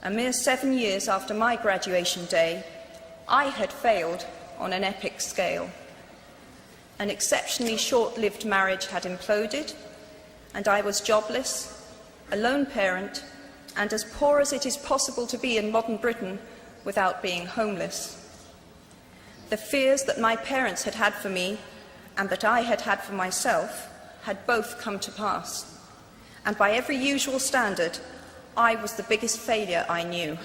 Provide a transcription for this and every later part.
a mere 7 years after my graduation day, I had failed on an epic scale. An exceptionally short-lived marriage had imploded, and I was jobless, a lone parent, and as poor as it is possible to be in modern Britain without being homeless. The fears that my parents had had for me and that I had had for myself had both come to pass, and by every usual standard, I was the biggest failure I knew.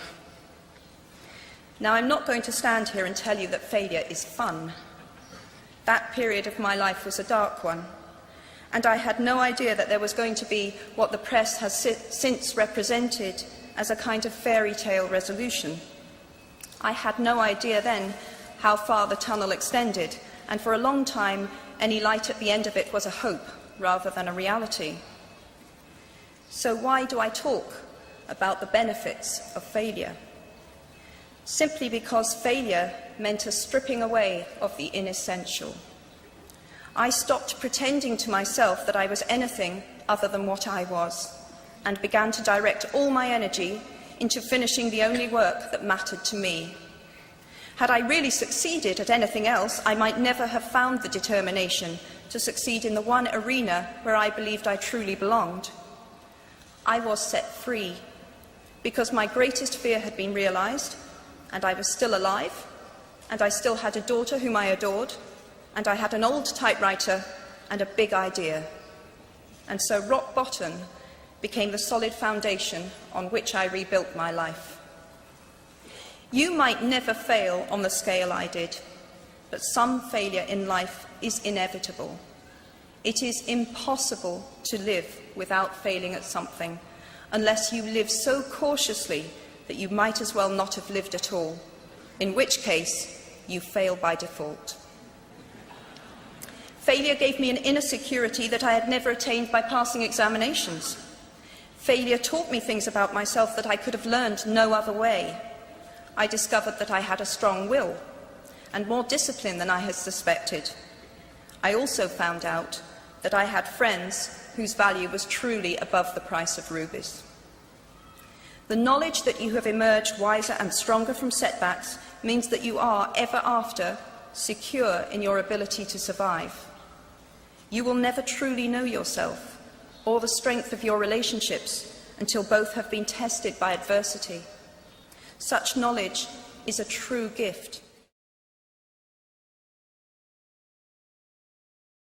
Now, I'm not going to stand here and tell you that failure is fun. That period of my life was a dark one, and I had no idea that there was going to be what the press has since represented as a kind of fairy tale resolution. I had no idea then how far the tunnel extended, and for a long time, any light at the end of it was a hope rather than a reality. So why do I talk about the benefits of failure? Simply because failure meant a stripping away of the inessential. I stopped pretending to myself that I was anything other than what I was, and began to direct all my energy into finishing the only work that mattered to me. Had I really succeeded at anything else, I might never have found the determination to succeed in the one arena where I believed I truly belonged. I was set free because my greatest fear had been realized, and I was still alive, and I still had a daughter whom I adored, and I had an old typewriter and a big idea. And so rock bottom became the solid foundation on which I rebuilt my life. You might never fail on the scale I did, but some failure in life is inevitable. It is impossible to live without failing at something, unless you live so cautiously that you might as well not have lived at all, in which case you fail by default. Failure gave me an inner security that I had never attained by passing examinations. Failure taught me things about myself that I could have learned no other way. I discovered that I had a strong will and more discipline than I had suspected. I also found out that I had friends whose value was truly above the price of rubies. The knowledge that you have emerged wiser and stronger from setbacks means that you are, ever after, secure in your ability to survive. You will never truly know yourself or the strength of your relationships until both have been tested by adversity. Such knowledge is a true gift.